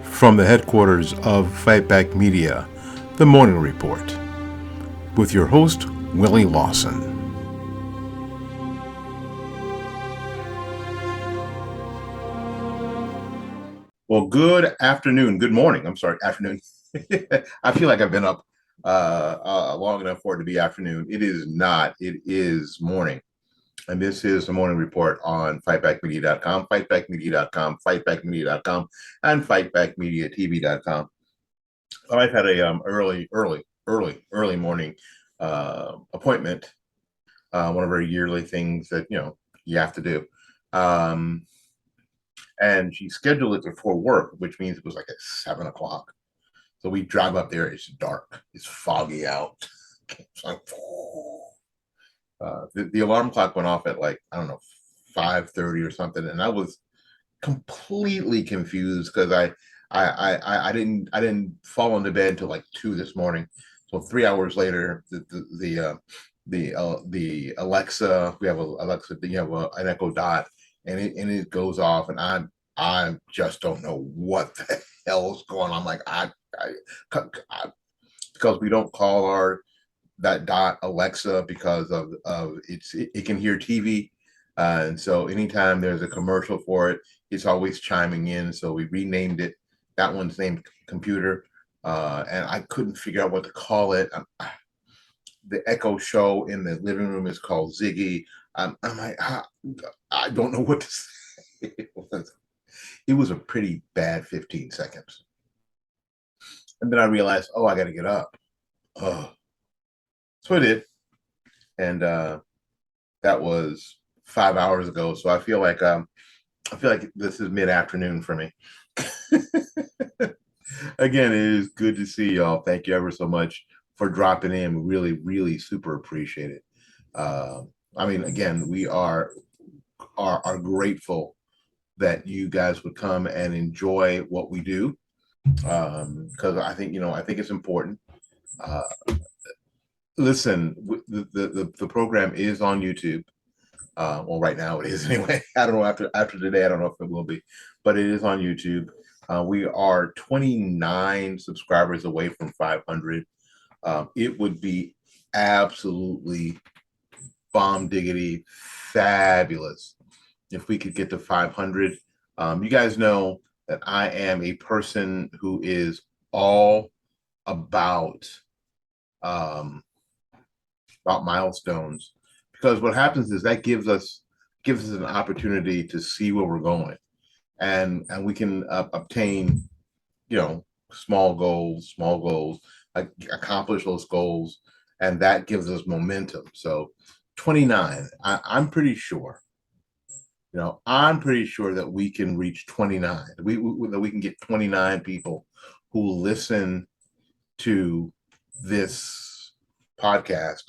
From the headquarters of Fight Back Media, The Morning Report, with your host, Willie Lawson. Well, good afternoon. Good morning. I'm sorry, afternoon. I feel like I've been up long enough for it to be afternoon. It is not. It is morning. And this is the morning report on fightbackmedia.com, fightbackmedia.com, fightbackmedia.com, and fightbackmediatv.com. I've had a early morning appointment. One of our yearly things that you have to do. And she scheduled it before work, which means it was like at 7 o'clock. So we drive up there. It's dark. It's foggy out. It's like, the alarm clock went off at like, I don't know, 5:30 or something, and I was completely confused because I didn't fall into bed until like 2 this morning. So 3 hours later, the Alexa, we have a Alexa, you have an Echo Dot, and it goes off, and I just don't know what the hell is going on. Like I because we don't call that Dot Alexa because of it can hear TV, and so anytime there's a commercial for it, it's always chiming in. So we renamed it. That one's named Computer, and I couldn't figure out what to call it. The Echo Show in the living room is called Ziggy. I'm like, I don't know what to say. It was a pretty bad 15 seconds. And then I realized, I got to get up. Oh, so I did. And that was 5 hours ago. So I feel like this is mid-afternoon for me. Again, it is good to see y'all. Thank you ever so much for dropping in. We really, really super appreciate it. Again, we are grateful that you guys would come and enjoy what we do, because I think it's important. Listen, the program is on YouTube. Well, right now it is anyway. I don't know after today. I don't know if it will be, but it is on YouTube. We are 29 subscribers away from 500. It would be absolutely bomb diggity fabulous if we could get to 500. You guys know that I am a person who is all about milestones, because what happens is that gives us an opportunity to see where we're going, and we can obtain small goals, accomplish those goals, and that gives us momentum. So 29, I'm pretty sure that we can reach 29. That we can get 29 people who listen to this podcast,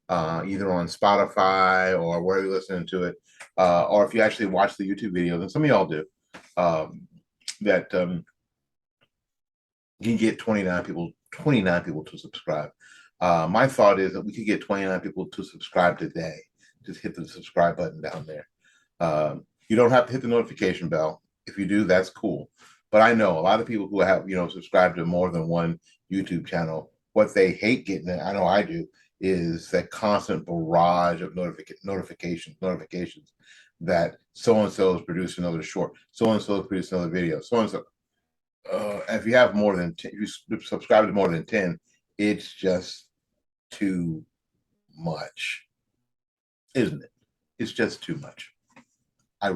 either on Spotify or wherever you're listening to it, or if you actually watch the YouTube videos, and some of y'all do, that you can get 29 people to subscribe. My thought is that we could get 29 people to subscribe today. Just hit the subscribe button down there. You don't have to hit the notification bell. If you do, that's cool. But I know a lot of people who have, subscribed to more than one YouTube channel, what they hate getting, I know I do, is that constant barrage of notifications that so-and-so is producing another short, so-and-so is producing another video, so-and-so. If you have more than 10, if you subscribe to more than 10, it's just too much, isn't it? It's just too much. I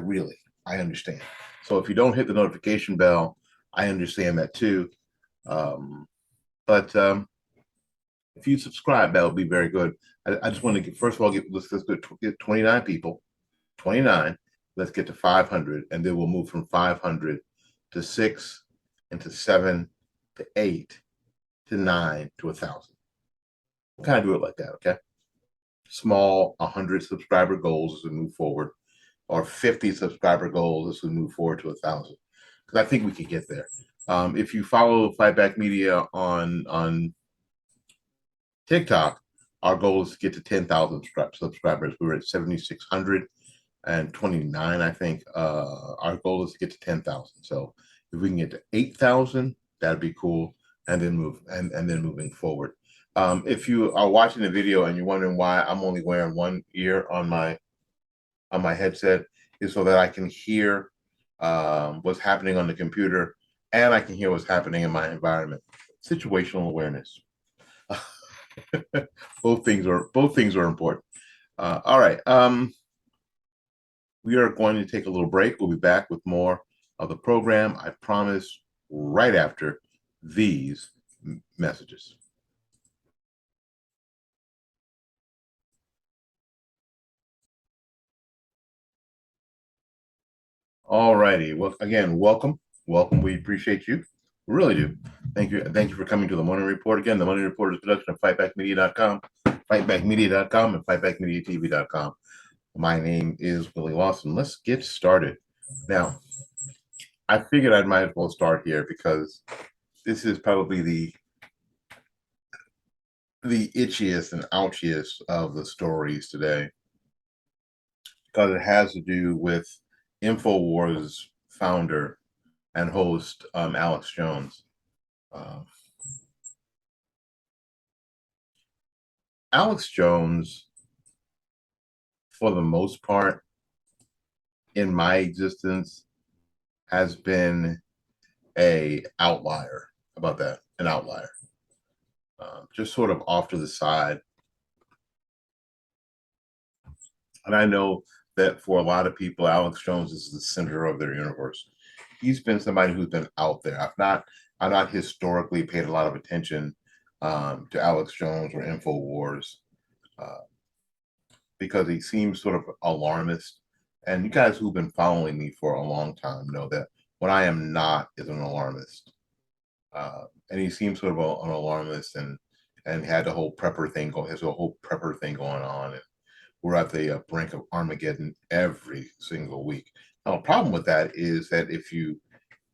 understand. So if you don't hit the notification bell, I understand that too. But if you subscribe, that would be very good. I just want to first of all, let's get 29 people, 29. Let's get to 500, and then we'll move from 500 to 6, and to 7, to 8, to 9, to 1,000. We'll kind of do it like that, okay? Small 100 subscriber goals as we move forward, or 50 subscriber goals as we move forward to 1,000. Because I think we could get there. If you follow Fightback Media on TikTok, our goal is to get to 10,000 subscribers. We were at 7,629, I think. Our goal is to get to 10,000. So If we can get to 8,000, that'd be cool. And then moving forward. If you are watching the video and you're wondering why I'm only wearing one ear on my headset, is so that I can hear what's happening on the computer and I can hear what's happening in my environment. Situational awareness. both things are important. All right. We are going to take a little break. We'll be back with more of the program, I promise, right after these messages. All righty. Well, again, welcome. Welcome. We appreciate you. We really do. Thank you. Thank you for coming to the Morning Report. Again, the Morning Report is a production of fightbackmedia.com, fightbackmedia.com, and fightbackmediatv.com. My name is Willie Lawson. Let's get started. Now, I figured I might as well start here because this is probably the itchiest and ouchiest of the stories today, because it has to do with InfoWars founder and host Alex Jones. Alex Jones, for the most part, in my existence, has been a outlier. How about that? An outlier. Just sort of off to the side. And I know that for a lot of people, Alex Jones is the center of their universe. He's been somebody who's been out there. I've not historically paid a lot of attention to Alex Jones or InfoWars uh, because he seems sort of alarmist. And you guys who've been following me for a long time know that what I am not is an alarmist. And he seems sort of an alarmist and had the whole prepper thing going. Has a whole prepper thing going on, and we're at the brink of Armageddon every single week. Now, the problem with that is that if you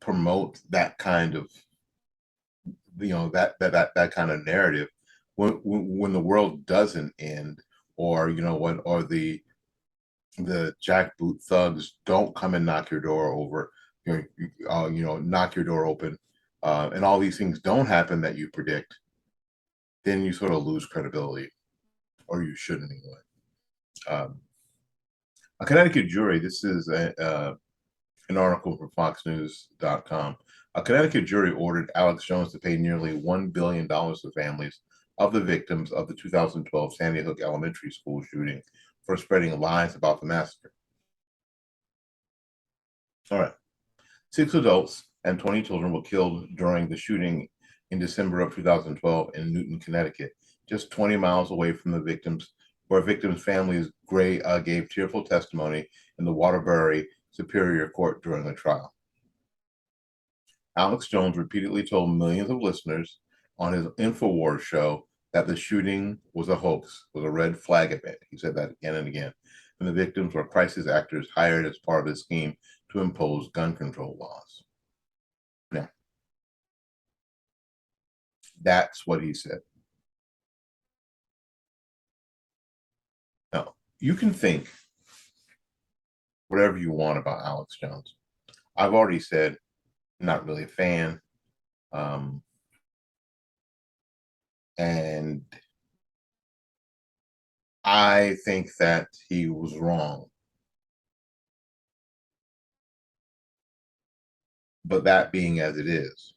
promote that kind of, that kind of narrative, when the world doesn't end, or or the jackboot thugs don't come and knock your door over, knock your door open, and all these things don't happen that you predict, then you sort of lose credibility, or you shouldn't anyway. A Connecticut jury, this is an article from FoxNews.com. A Connecticut jury ordered Alex Jones to pay nearly $1 billion to families of the victims of the 2012 Sandy Hook Elementary School shooting for spreading lies about the massacre. All right. 6 adults and 20 children were killed during the shooting in December of 2012 in Newton, Connecticut, just 20 miles away from the victims, where victims' families gave tearful testimony in the Waterbury Superior Court during the trial. Alex Jones repeatedly told millions of listeners on his InfoWars show that the shooting was a hoax, was a red flag event. He said that again and again. And the victims were crisis actors hired as part of his scheme to impose gun control laws. Now, that's what he said. Now, you can think whatever you want about Alex Jones. I've already said, not really a fan. And I think that he was wrong. But that being as it is,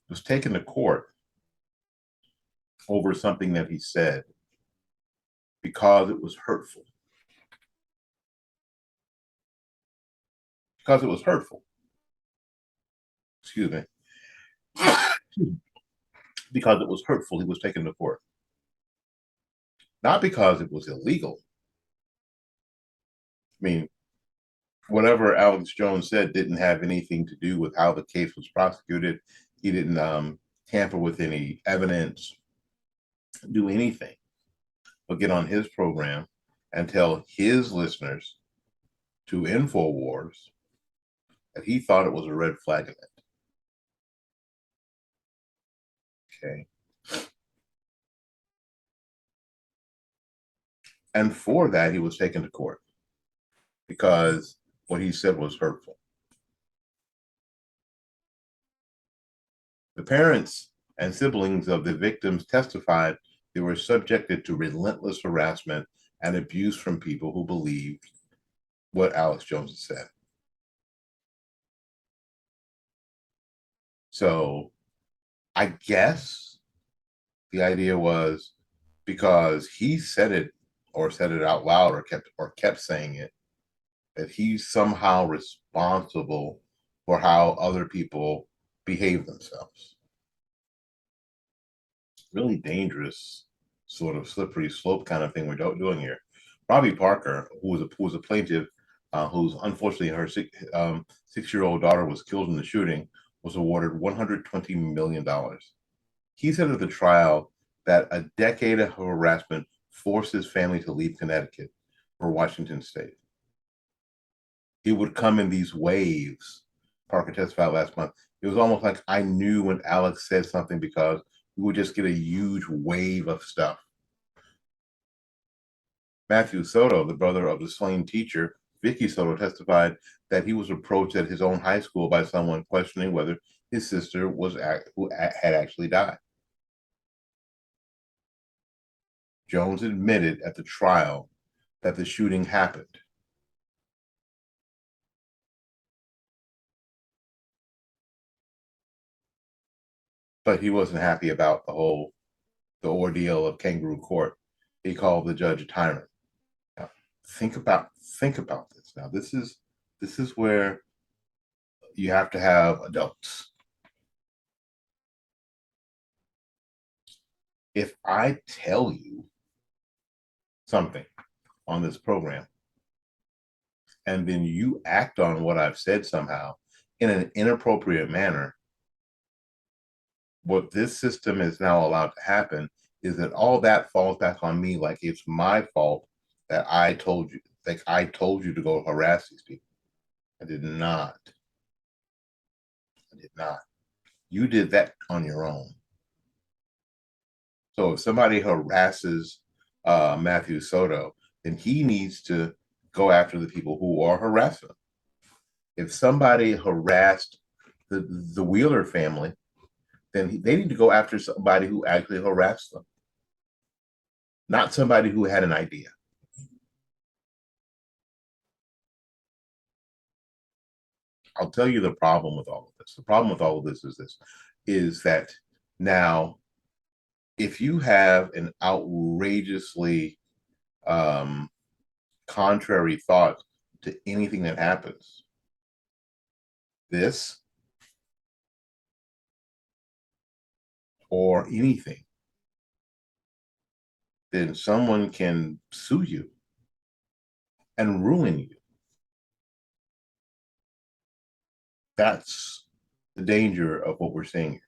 was taken to court over something that he said because it was hurtful. Because it was hurtful. Excuse me. Because it was hurtful, he was taken to court. Not because it was illegal. I mean, whatever Alex Jones said didn't have anything to do with how the case was prosecuted. He didn't tamper with any evidence, do anything but get on his program and tell his listeners to InfoWars that he thought it was a red flag event. Okay. And for that, he was taken to court because what he said was hurtful. The parents and siblings of the victims testified they were subjected to relentless harassment and abuse from people who believed what Alex Jones had said. So I guess the idea was because he said it or said it out loud or kept saying it, that he's somehow responsible for how other people behave themselves. Really dangerous, sort of slippery slope kind of thing we're doing here. Robbie Parker, who was a plaintiff, who's unfortunately her 6-year-old daughter was killed in the shooting, was awarded $120 million. He said at the trial that a decade of harassment forced his family to leave Connecticut for Washington State. It would come in these waves. Parker testified last month. It was almost like I knew when Alex said something because we would just get a huge wave of stuff. Matthew Soto, the brother of the slain teacher, Vicky Soto, testified that he was approached at his own high school by someone questioning whether his sister had actually died. Jones admitted at the trial that the shooting happened. But he wasn't happy about the ordeal of kangaroo court. He called the judge a tyrant. Now, think about this. Now, this is where you have to have adults. If I tell you something on this program and then you act on what I've said somehow in an inappropriate manner, what this system is now allowed to happen is that all that falls back on me like it's my fault that I told you to go harass these people. I did not. You did that on your own. So if somebody harasses Matthew Soto, then he needs to go after the people who are harassing him. If somebody harassed the Wheeler family, then they need to go after somebody who actually harassed them, not somebody who had an idea. I'll tell you the problem with all of this. The problem with all of this is that now, if you have an outrageously contrary thought to anything that happens, this or anything, then someone can sue you and ruin you. That's the danger of what we're seeing here.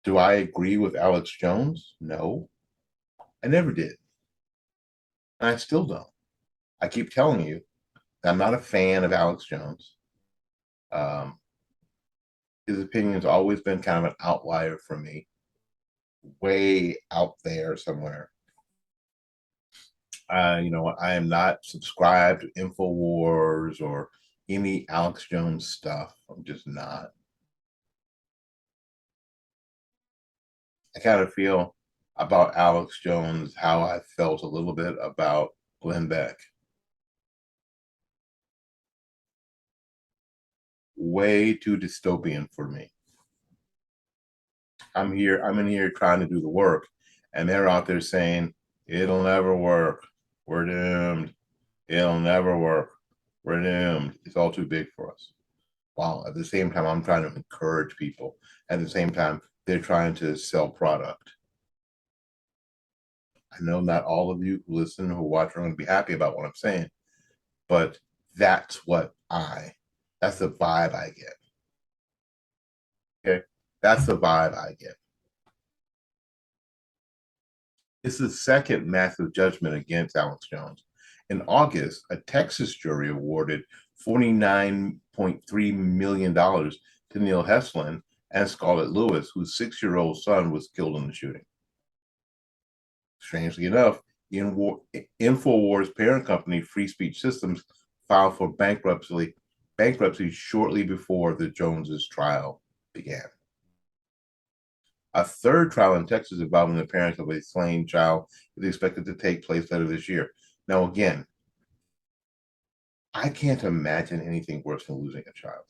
Do I agree with Alex Jones? No, I never did. And I still don't. I keep telling you that I'm not a fan of Alex Jones. His opinion's always been kind of an outlier for me, way out there somewhere. I am not subscribed to InfoWars or any Alex Jones stuff. I'm just not. I kind of feel about Alex Jones how I felt a little bit about Glenn Beck. Way too dystopian for me. I'm in here trying to do the work, and they're out there saying, it'll never work. We're doomed. It'll never work. We're doomed. It's all too big for us. While at the same time, I'm trying to encourage people. At the same time, they're trying to sell product. I know not all of you who listen, who watch, are going to be happy about what I'm saying, but that's the vibe I get. Okay? That's the vibe I get. It's the second massive judgment against Alex Jones. In August, a Texas jury awarded $49.3 million to Neil Heslin and Scarlett Lewis, whose 6-year-old son was killed in the shooting. Strangely enough, InfoWars' parent company, Free Speech Systems, filed for bankruptcy bankruptcy shortly before the Joneses trial began. A third trial in Texas involving the parents of a slain child is expected to take place later this year. Now, again, I can't imagine anything worse than losing a child.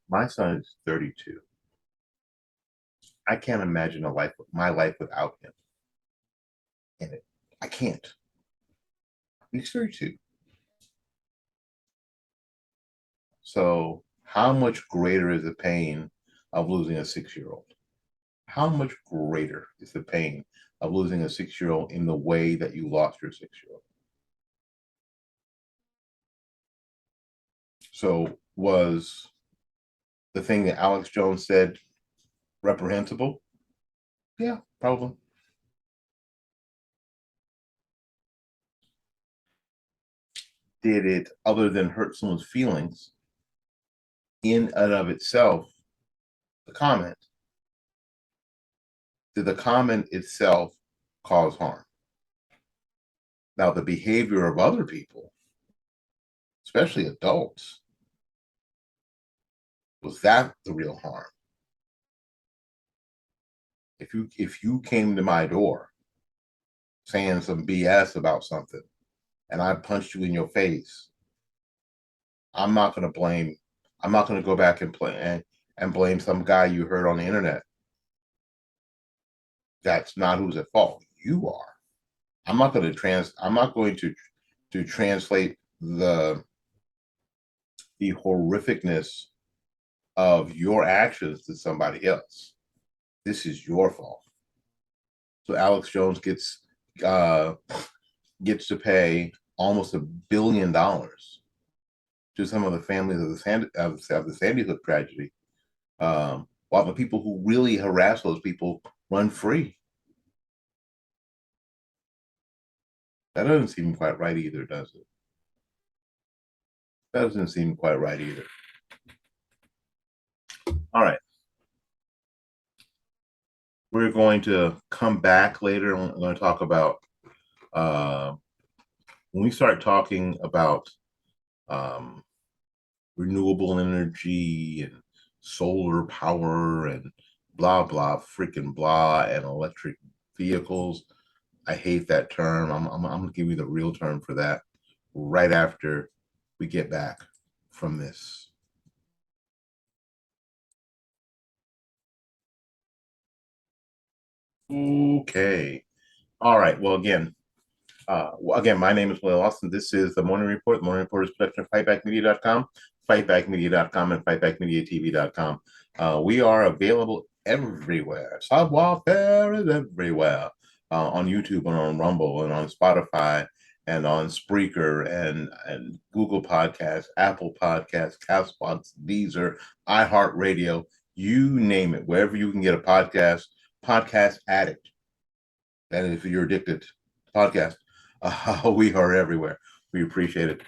My son is 32. I can't imagine my life without him in it. I can't. He's 32. So, how much greater is the pain of losing a 6-year-old? How much greater is the pain of losing a 6-year-old in the way that you lost your 6-year-old? So, was the thing that Alex Jones said reprehensible? Yeah, probably. Did it, other than hurt someone's feelings, in and of itself, the comment, did the comment itself cause harm? Now, the behavior of other people, especially adults, was that the real harm? If you came to my door saying some BS about something and I punched you in your face, I'm not going to blame. I'm not going to go back and play and blame some guy you heard on the internet. That's not who's at fault. You are. I'm not going to translate the horrificness of your actions to somebody else. This is your fault. So Alex Jones uh, gets to pay almost $1 billion to some of the families of the Sandy Hook tragedy, while the people who really harass those people run free. That doesn't seem quite right either, does it? That doesn't seem quite right either. All right. We're going to come back later and we're going to talk about when we start talking about um, renewable energy and solar power and blah, blah, freaking blah, and electric vehicles. I hate that term. I'm going to give you the real term for that right after we get back from this. Okay. All right. Well, again, my name is Will Austin. This is the Morning Report. The Morning Report is production of fightbackmedia.com, fightbackmedia.com, and fightbackmediatv.com. We are available everywhere. Subwoofer is everywhere. On YouTube and on Rumble and on Spotify and on Spreaker and Google Podcasts, Apple Podcasts, Castbox, Deezer, iHeartRadio, you name it. Wherever you can get a podcast addict. That is, if you're addicted to podcasts, we are everywhere. We appreciate it.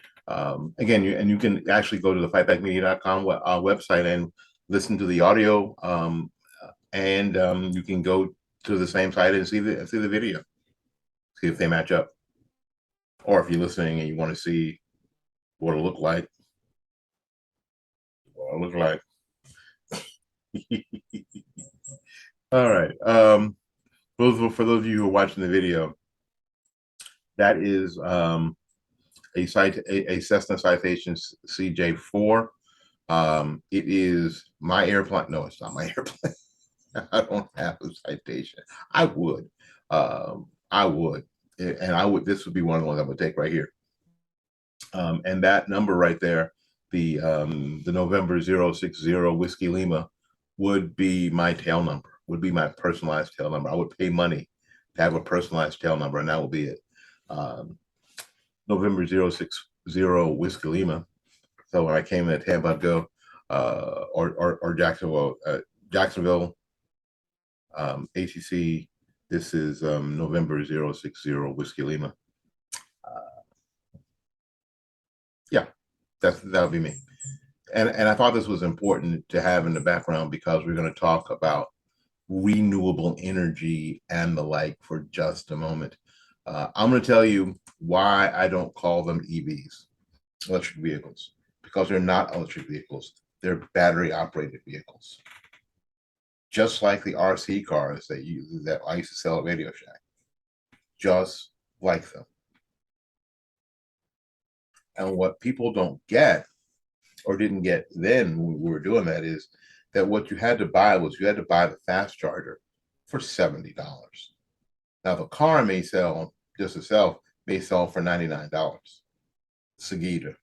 Again, you can actually go to the fightbackmedia.com website and listen to the audio, and you can go to the same site and see the video, see if they match up, or if you're listening and you want to see what it look like, All right. For those of you who are watching the video, that is a Cessna Citation CJ4. It is my airplane. No, it's not my airplane. I don't have a citation. I would. I would. And I would. This would be one of the ones I would take right here. And that number right there, the November 060 Whiskey Lima, would be my tail number. Would be my personalized tail number. I would pay money to have a personalized tail number, and that will be it. November 060 Whiskey Lima. So when I came to Tampa, I'd go or Jacksonville, ACC. This is November 060 Whiskey Lima. Yeah, that'll be me. And I thought this was important to have in the background because we're going to talk about renewable energy and the like for just a moment. I'm going to tell you why I don't call them EVs. electric vehicles because they're not electric vehicles. They're battery operated vehicles. Just like the RC cars that I used to sell at Radio Shack. Just like them. And what people don't get or didn't get then when we were doing that is that what you had to buy the fast charger for $70. Now the car may sell just itself may sell for $99. Sagita.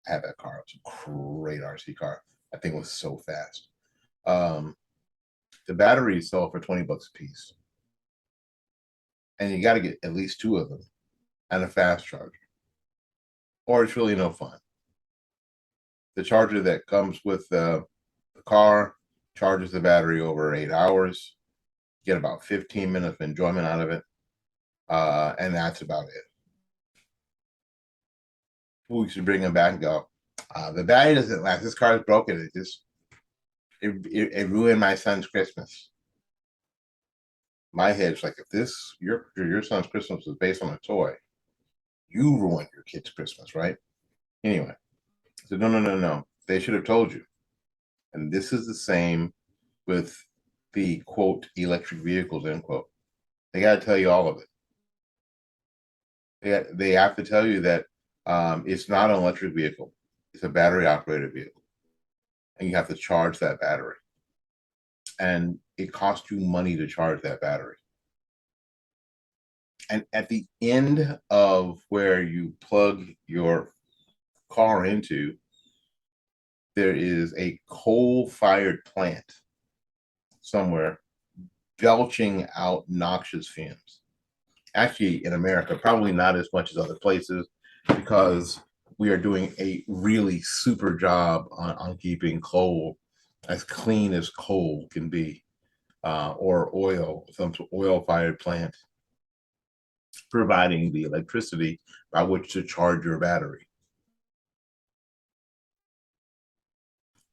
I had that car. It was a great RC car. I think it was so fast. The batteries sell for $20 a piece. And you got to get at least two of them and a fast charger. Or it's really no fun. The charger that comes with the car charges the battery over 8 hours. Get about 15 minutes of enjoyment out of it. And that's about it. We should bring them back and go, the battery doesn't last. This car is broken. It ruined my son's Christmas. My head's like, if your son's Christmas was based on a toy, you ruined your kid's Christmas, right? Anyway, so no. They should have told you. And this is the same with the quote electric vehicles, end quote. They got to tell you all of it. They have to tell you that it's not an electric vehicle. It's a battery operated vehicle. And you have to charge that battery. And it costs you money to charge that battery. And at the end of where you plug your car into, there is a coal-fired plant somewhere belching out noxious fumes. Actually, in America, probably not as much as other places because we are doing a really super job on keeping coal as clean as coal can be, or oil, some oil-fired plant, providing the electricity by which to charge your battery.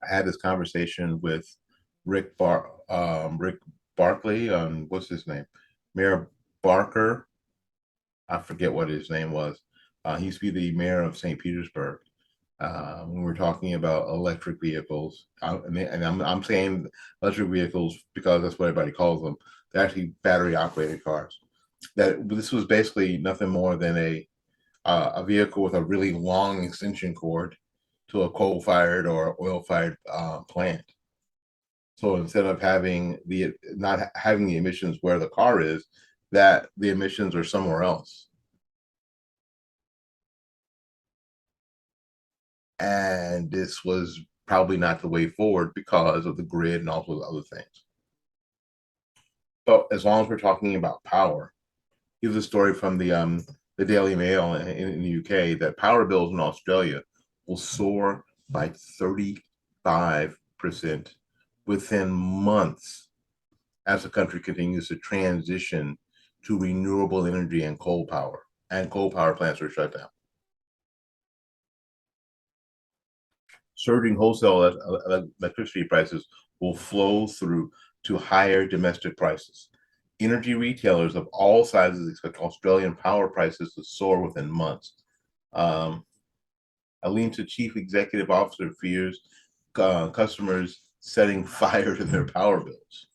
I had this conversation with Rick Barkley on what's his name, Mayor Barker. I forget what his name was. He used to be the mayor of St. Petersburg. When we're talking about electric vehicles, and I'm saying electric vehicles because that's what everybody calls them. They're actually battery operated cars. That this was basically nothing more than a vehicle with a really long extension cord to a coal-fired or oil-fired plant. So instead of not having the emissions where the car is, that the emissions are somewhere else. And this was probably not the way forward because of the grid and all those other things. But as long as we're talking about power, here's a story from the Daily Mail in the UK that power bills in Australia will soar by 35% within months as the country continues to transition to renewable energy and coal power plants are shut down. Surging wholesale electricity prices will flow through to higher domestic prices. Energy retailers of all sizes expect Australian power prices to soar within months. Alinta chief executive officer fears customers setting fire to their power bills.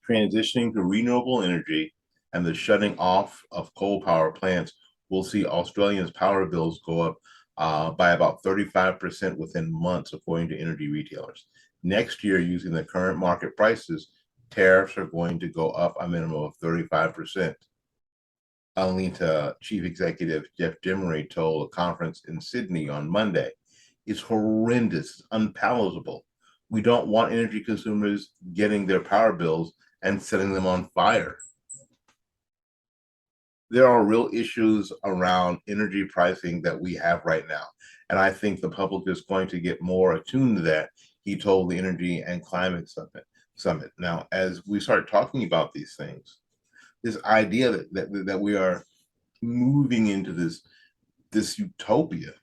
Transitioning to renewable energy and the shutting off of coal power plants will see Australians' power bills go up by about 35% within months, according to energy retailers. Next year, using the current market prices, tariffs are going to go up a minimum of 35%. Alinta chief executive Jeff Demery told a conference in Sydney on Monday, "It's horrendous, unpalatable. We don't want energy consumers getting their power bills and setting them on fire." There are real issues around energy pricing that we have right now. And I think the public is going to get more attuned to that, he told the Energy and Climate Summit. Now, as we start talking about these things, this idea that we are moving into this utopia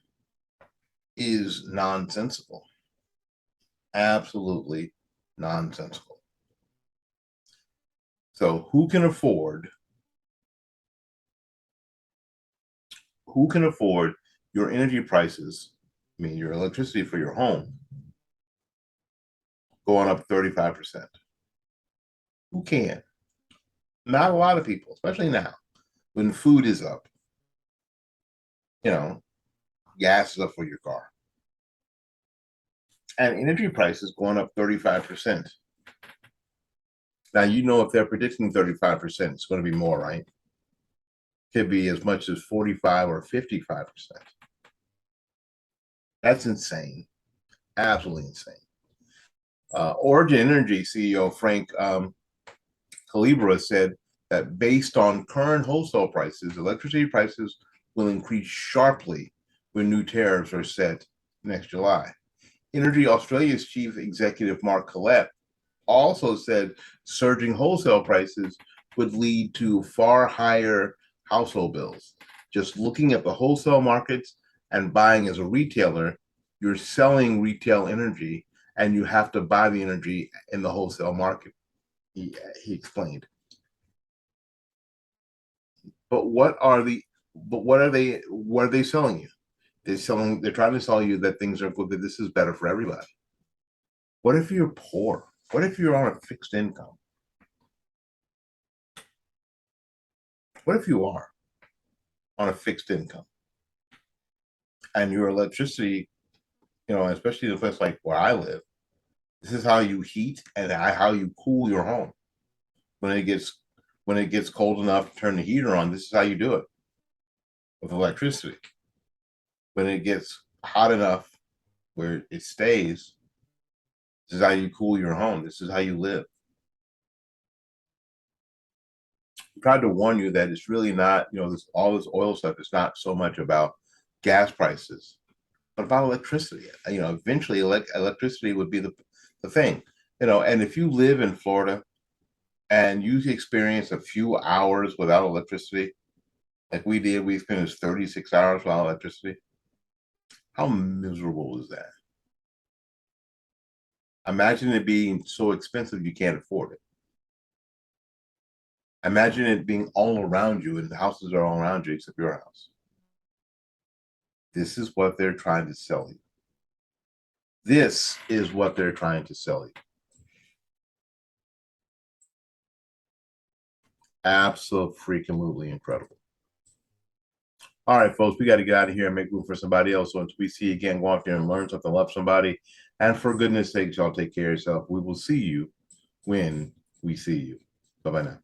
is nonsensical. Absolutely nonsensical. So who can afford who can afford your energy prices, I mean, your electricity for your home, going up 35%? Who can? Not a lot of people, especially now when food is up. You know, gas is up for your car. And energy prices going up 35%. Now, you know, if they're predicting 35%, it's going to be more, right? Could be as much as 45 or 55%. That's insane. Absolutely insane. Origin Energy CEO Frank Calibra said that based on current wholesale prices, electricity prices will increase sharply when new tariffs are set next July. Energy Australia's chief executive Mark Collette also said surging wholesale prices would lead to far higher household bills. Just looking at the wholesale markets and buying as a retailer, you're selling retail energy and you have to buy the energy in the wholesale market, he explained. But what are they selling you? They're trying to sell you that things are good, that this is better for everybody. What if you're poor? What if you're on a fixed income? What if you are on a fixed income and your electricity, you know, especially in a place like where I live, this is how you heat and how you cool your home. When it gets cold enough to turn the heater on, this is how you do it with electricity. When it gets hot enough where it stays, this is how you cool your home. This is how you live. I tried to warn you that it's really not, you know, all this oil stuff is not so much about gas prices, but about electricity. You know, eventually electricity would be the thing. You know, and if you live in Florida and you experience a few hours without electricity, like we did, we finished 36 hours without electricity. How miserable is that? Imagine it being so expensive you can't afford it. Imagine it being all around you and the houses are all around you except your house. This is what they're trying to sell you. This is what they're trying to sell you. Absolutely incredible. All right, folks, we got to get out of here and make room for somebody else. So until we see you again, go out there and learn something, love somebody. And for goodness sakes, y'all take care of yourself. We will see you when we see you. Bye-bye now.